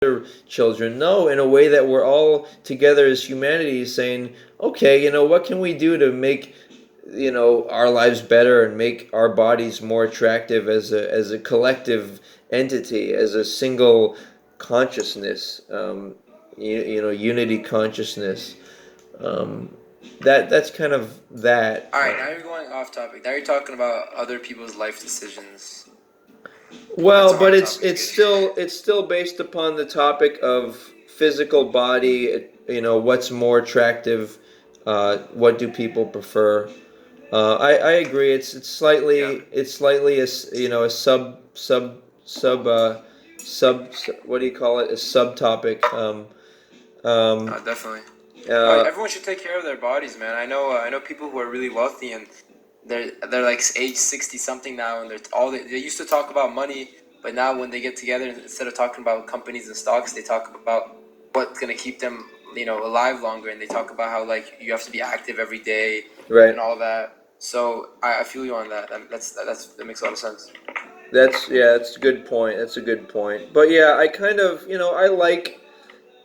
other children. No, in a way that we're all together as humanity saying, okay, what can we do to make our lives better and make our bodies more attractive as a collective entity, as a single consciousness, unity consciousness. Um, that's kind of that. All right, now you're going off topic. Now you're talking about other people's life decisions. That's Well, a but hard it's topic to it's get into. still it's still based upon the topic of physical body. What's more attractive? What do people prefer? I agree. Yeah. It's slightly a sub what do you call it? A subtopic. Um, Definitely. uh, Everyone should take care of their bodies, man. I know people who are really wealthy and they're like age 60 something now, and they used to talk about money, but now when they get together, instead of talking about companies and stocks, they talk about what's gonna keep them, alive longer, and they talk about how like you have to be active every day right. and all that. So I feel you on that. That makes a lot of sense. That's a good point. That's a good point. But yeah, I kind of I like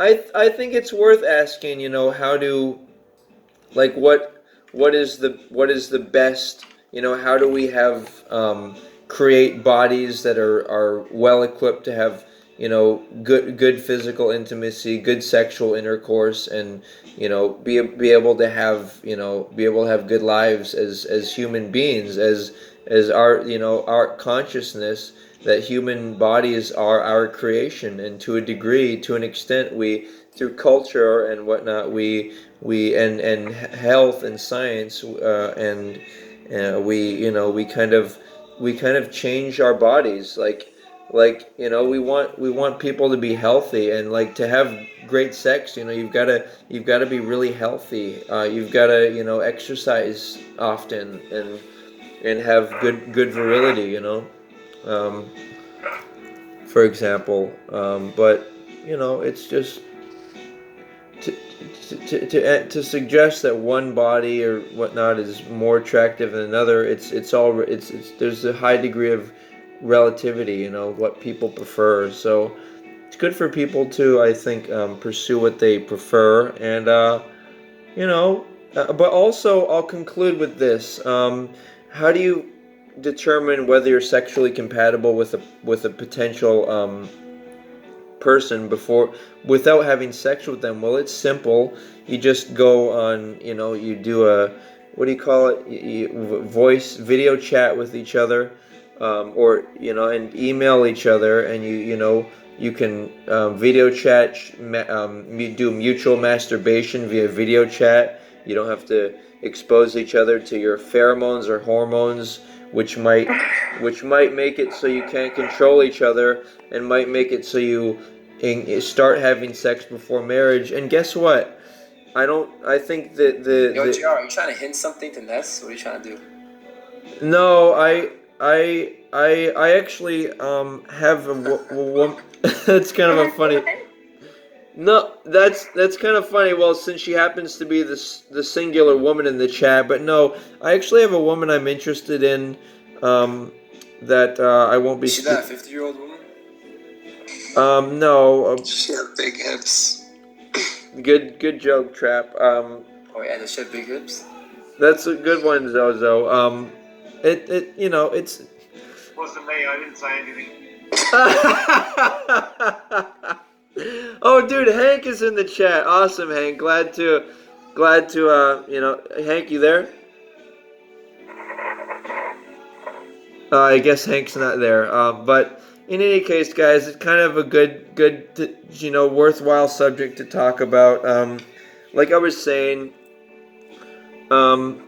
I think it's worth asking. How do like what is the best, how do we have create bodies that are well equipped to have good physical intimacy, good sexual intercourse, and be able to have good lives as human beings, as our consciousness, that human bodies are our creation, and to a degree, to an extent, we, through culture and whatnot, and health and science, and we kind of change our bodies, we want people to be healthy, and like to have great sex. You've got to be really healthy. You've got to exercise often, and have good virility. Um, for example. But it's just to, to suggest that one body or whatnot is more attractive than another. It's there's a high degree of relativity. What people prefer. So it's good for people to, I think, pursue what they prefer, and you know. But also, I'll conclude with this. How do you determine whether you're sexually compatible with a potential person before, without having sex with them? Well, it's simple. You just go on, you do a, what do you call it? Voice video chat with each other, or and email each other, and you can video chat, do mutual masturbation via video chat. You don't have to expose each other to your pheromones or hormones, which might make it so you can't control each other, and might make it so you start having sex before marriage. And guess what? I think that Yo, JR, are you trying to hint something to Ness? What are you trying to do? no, I actually have a that's kind of a funny. No, that's kind of funny. Well, since she happens to be the singular woman in the chat, but no, I actually have a woman I'm interested in, that I won't be. Is she that 50-year-old woman? No. She had big hips. Good joke, Trap. Oh yeah, does she have big hips? That's a good one, Zozo. It's. Wasn't me. I didn't say anything. Oh, dude, Hank is in the chat. Awesome, Hank. Glad to. Hank, you there? I guess Hank's not there. But in any case, guys, it's kind of a good, worthwhile subject to talk about. Like I was saying, um,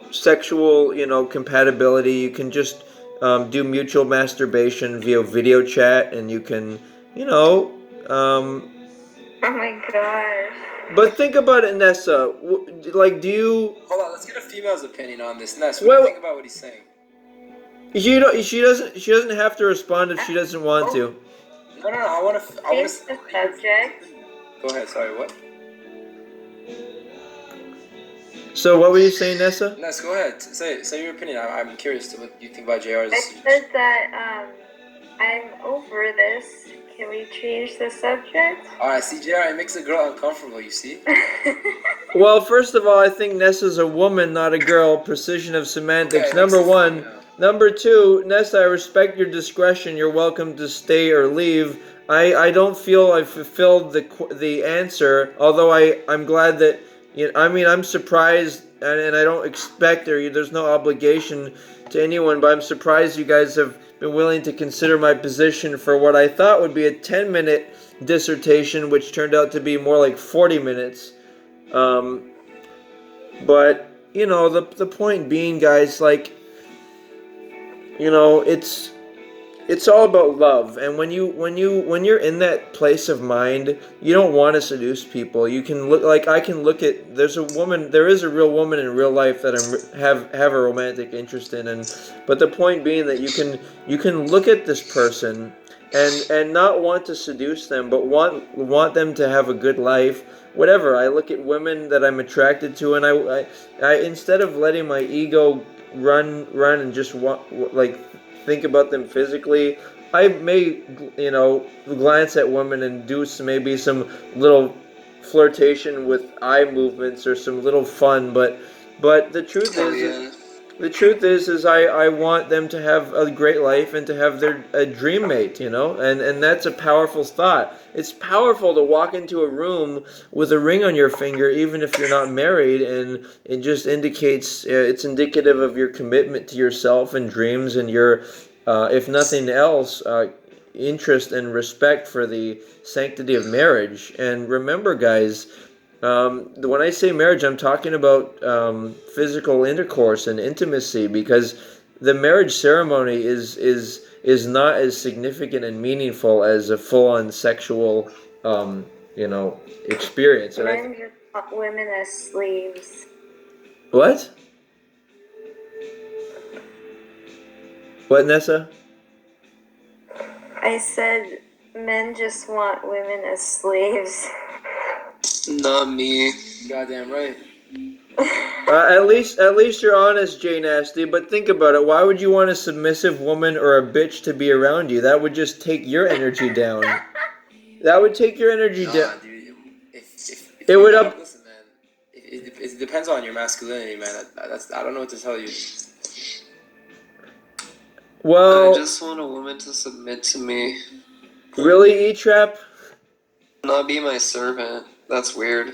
sexual, compatibility. You can just do mutual masturbation via video chat, and you can, Oh my gosh. But think about it, Nessa. Like, do you? Hold on, let's get a female's opinion on this. Ness, what do you think about what he's saying? She doesn't have to respond if she doesn't want to. No, I want to. Change the subject. Go ahead. Sorry, what? So what were you saying, Nessa? Ness, go ahead. Say your opinion. I'm curious to what you think about JR's. I said that I'm over this Can we change the subject? Alright, see, JR, it makes a girl uncomfortable, you see? Well, first of all, I think Nessa's a woman, not a girl. Precision of semantics. Okay, it makes Number it funny one. now. Number two, Nessa, I respect your discretion. You're welcome to stay or leave. I don't feel I fulfilled the answer. Although I'm glad that I mean I'm surprised and I don't expect there's no obligation to anyone. But I'm surprised you guys have been willing to consider my position for what I thought would be a 10-minute dissertation, which turned out to be more like 40 minutes. Um, but the point being, guys, like it's all about love. And when you're in that place of mind, you don't want to seduce people. You can look like I can look at there is a real woman in real life that have a romantic interest in, and but the point being that you can look at this person and not want to seduce them, but want them to have a good life. Whatever. I look at women that I'm attracted to, and I instead of letting my ego run and just like think about them physically, I may glance at women and do maybe some little flirtation with eye movements or some little fun, but the truth Oh, is yeah. the truth is I want them to have a great life and to have their a dream mate, and that's a powerful thought. It's powerful to walk into a room with a ring on your finger, even if you're not married, and it just indicates it's indicative of your commitment to yourself and dreams and your, if nothing else, interest and respect for the sanctity of marriage. And remember, guys, when I say marriage, I'm talking about physical intercourse and intimacy, because the marriage ceremony is not as significant and meaningful as a full-on sexual, experience. And Men just want women as slaves. what? What, Nessa? I said men just want women as slaves. Not me. Goddamn right. At least you're honest, Jay Nasty. But think about it. Why would you want a submissive woman or a bitch to be around you? That would just take your energy down. That would take your energy Nah, down. dude. If It would up. Listen, man. It depends on your masculinity, man. I don't know what to tell you. I Well, just want a woman to submit to me, really, E-Trap? not be my servant. That's weird.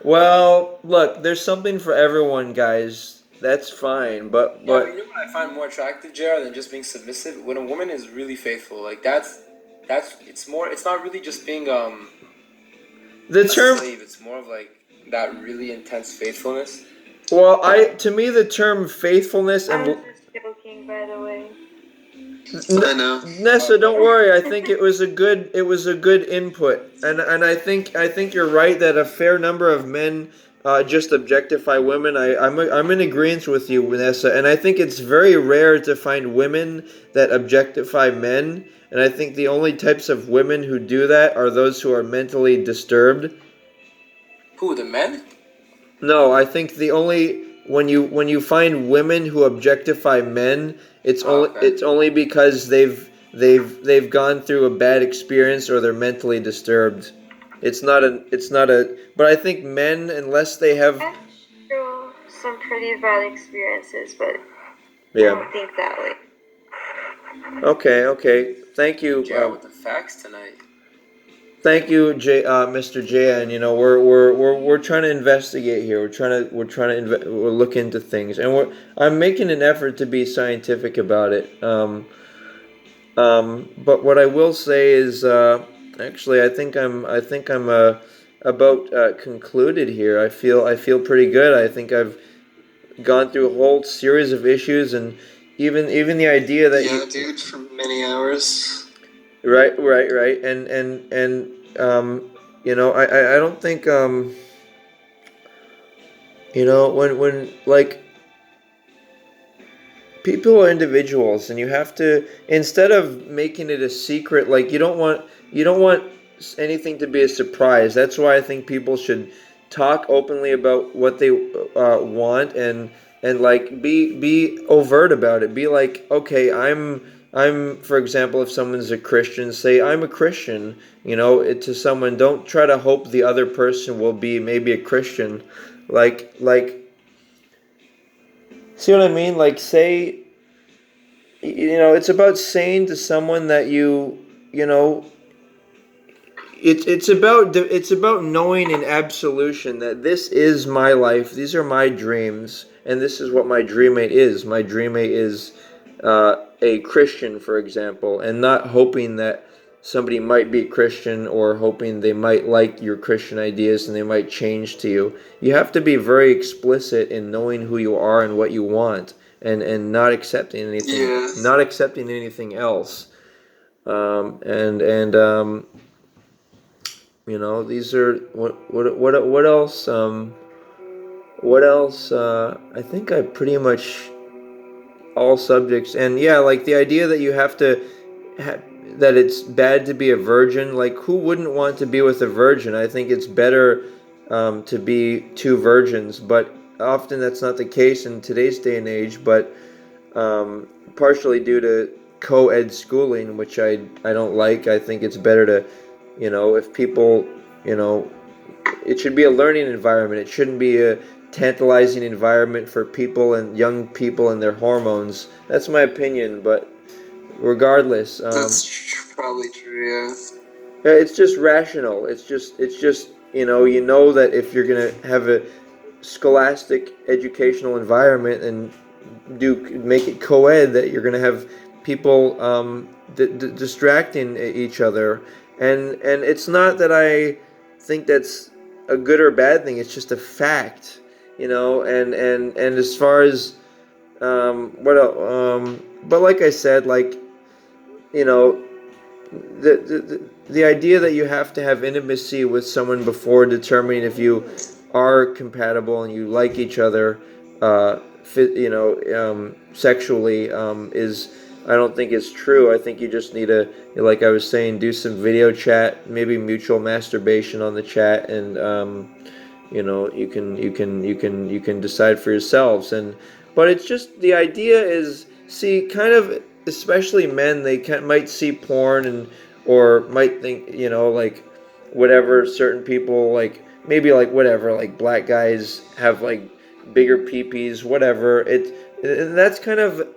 Well, look, there's something for everyone, guys. That's fine, but Yeah, but you know what I find more attractive, JR, than just being submissive? When a woman is really faithful, like it's more. It's not really just being the a term. slave. It's more of like that really intense faithfulness. Well, to me, the term faithfulness I'm and just joking, by the way. I know. Nessa, don't worry. I think it was a good input, and I think you're right that a fair number of men just objectify women. I'm in agreement with you, Nessa, and I think it's very rare to find women that objectify men. And I think the only types of women who do that are those who are mentally disturbed. Who, the men? No, I think the only when you find women who objectify men, Okay. it's only because they've gone through a bad experience or they're mentally disturbed. It's not a but I think men, unless they have, I've been through some pretty bad experiences, but I yeah. don't think that way. Okay. Thank you. JR with the facts tonight. Thank you, Mr. J. And we're trying to investigate here. We're look into things, and I'm making an effort to be scientific about it. But what I will say is, actually, I think I'm about concluded here. I feel pretty good. I think I've gone through a whole series of issues, and even the idea that Yeah, dude, for many hours. right, and I don't think when like people are individuals, and you have to, instead of making it a secret, like you don't want anything to be a surprise. That's why I think people should talk openly about what they want, and like be overt about it. Be like, okay, for example, if someone's a Christian, say I'm a Christian. To someone, don't try to hope the other person will be maybe a Christian. Like, see what I mean? Like, say, it's about saying to someone that you know, it's about knowing in absolution that this is my life, these are my dreams, and this is what my dream mate is. My dream mate is a Christian, for example, and not hoping that somebody might be Christian or hoping they might like your Christian ideas and they might change to you. You have to be very explicit in knowing who you are and what you want, and not accepting anything, Yeah. else. And these are what else? What else? I think I pretty much all subjects, and yeah, like the idea that you have to that it's bad to be a virgin. Like, who wouldn't want to be with a virgin? I think it's better to be two virgins, but often that's not the case in today's day and age. But partially due to co-ed schooling, which I don't like. I think it's better to, if people, you know, it should be a learning environment. It shouldn't be a tantalizing environment for people and young people and their hormones. That's my opinion, but regardless, Probably true, yeah. yeah, it's just rational. It's just that if you're gonna have a scholastic educational environment and do make it co-ed, that you're gonna have people distracting each other, and it's not that I think that's a good or bad thing. It's just a fact, and as far as what else, but like I said, like, you know the idea that you have to have intimacy with someone before determining if you are compatible and you like each other, sexually, is, I don't think it's true. I think you just need to, like I was saying, do some video chat, maybe mutual masturbation on the chat, and you can decide for yourselves. But it's just, the idea is, see, kind of, especially men, they might see porn, or might think, like, whatever, certain people, like, maybe, like, whatever, like, black guys have, like, bigger peepees, whatever. And that's kind of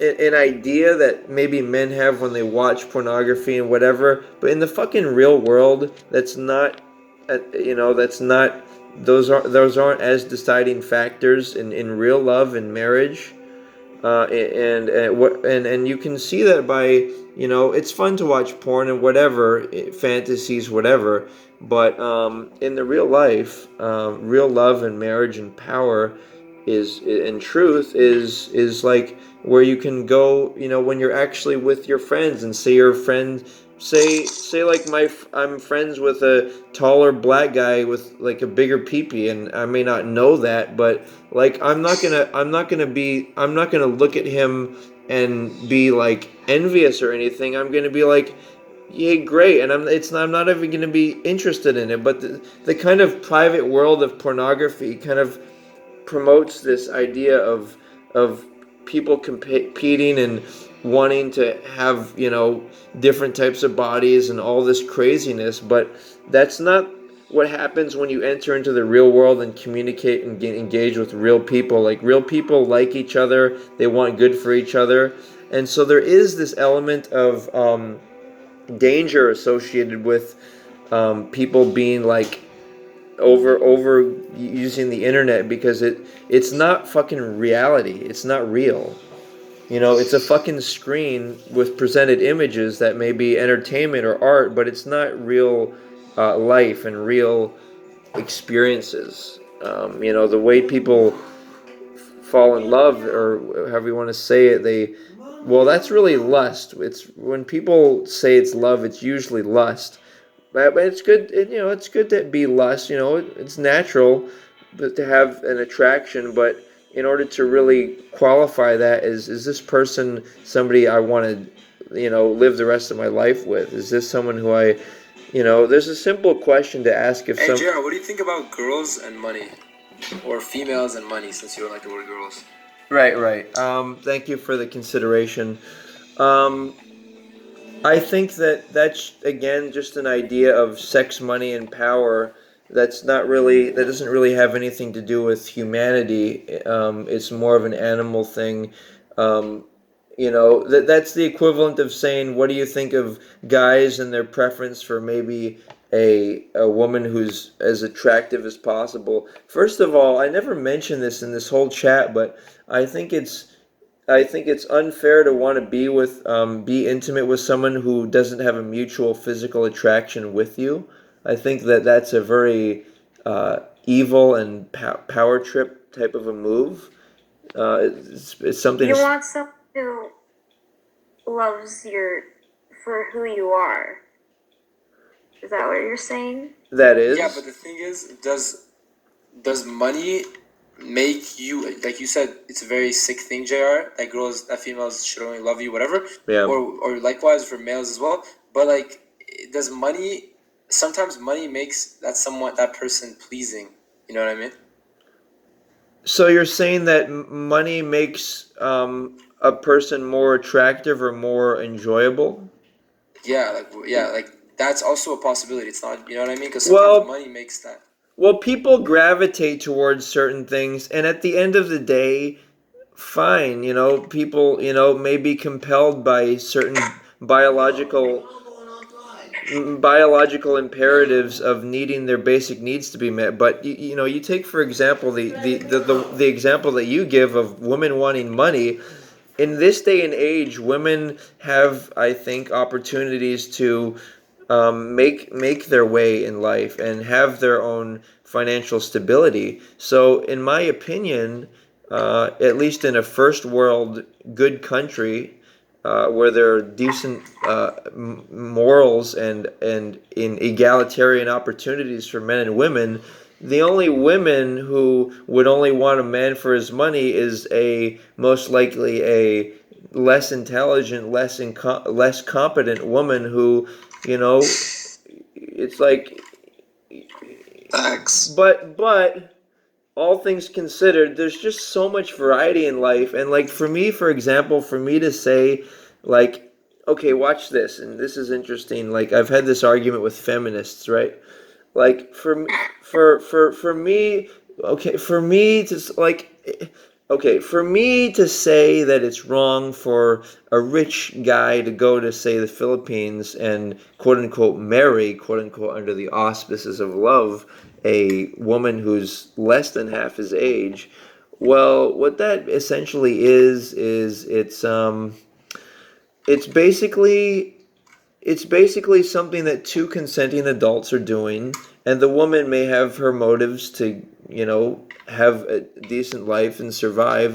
an idea that maybe men have when they watch pornography and whatever. But in the fucking real world, that's not, that's not, those aren't as deciding factors in real love and marriage. And you can see that by, it's fun to watch porn and whatever, fantasies, whatever. But in the real life, real love and marriage and power is, in truth, is like where you can go, when you're actually with your friends, and say your friend, say like I'm friends with a taller black guy with, like, a bigger peepee, and I may not know that, but, like, I'm not gonna look at him and be, like, envious or anything. I'm gonna be like, yeah, great, and I'm not even gonna be interested in it. But the kind of private world of pornography kind of promotes this idea of people competing and wanting to have, different types of bodies and all this craziness. But that's not what happens when you enter into the real world and communicate and engage with real people. Like, real people like each other, they want good for each other. And so there is this element of danger associated with people being, like, over using the internet, because it's not fucking reality. It's not real. It's a fucking screen with presented images that may be entertainment or art, but it's not real life and real experiences. The way people fall in love, or however you want to say it, well, that's really lust. It's when people say it's love, it's usually lust. But it's good, it's good to be lust. It's natural to have an attraction, but in order to really qualify that, is this person somebody I want to, live the rest of my life with? Is this someone who there's a simple question to ask. If Hey, Jared, what do you think about girls and money? Or females and money, since you don't like the word girls? Right. Thank you for the consideration. Um, I think that that's again just an idea of sex, money, and power. That doesn't really have anything to do with humanity. It's more of an animal thing. Um, that's the equivalent of saying, "What do you think of guys and their preference for maybe a woman who's as attractive as possible?" First of all, I never mentioned this in this whole chat, but I think it's I think it's unfair to want to be intimate with someone who doesn't have a mutual physical attraction with you. I think that that's a very evil and power trip type of a move. It's something You to, want someone who loves your for who you are. Is that what you're saying? that Yeah, but is. the thing is, does money make you, like you said, it's a very sick thing, Jr. That females should only love you, whatever, Yeah. or likewise for males as well. But like, does money sometimes money makes that person pleasing? You know what I mean? So you're saying that money makes a person more attractive or more enjoyable? Like that's also a possibility. It's not, you know what I mean? Because sometimes Well, money makes that. well, people gravitate towards certain things, and at the end of the day, fine, people, may be compelled by certain biological imperatives of needing their basic needs to be met. But you take for example the example that you give of women wanting money. In this day and age, women have, I think, opportunities to make their way in life and have their own financial stability. So, in my opinion, at least in a first world good country, where there are decent morals and in egalitarian opportunities for men and women, the only women who would only want a man for his money is a most likely a less intelligent, less competent woman who, you know, it's like, Facts. but all things considered, there's just so much variety in life. And like for me, for example, for me to say, like, okay, watch this, and this is interesting. Like I've had this argument with feminists, right? Like for me, okay, for me to okay, for me to say that it's wrong for a rich guy to go to, say, the Philippines and quote unquote marry, quote unquote, under the auspices of love, a woman who's less than half his age. Well, what that essentially is it's basically it's basically something that two consenting adults are doing, and the woman may have her motives to, have a decent life and survive.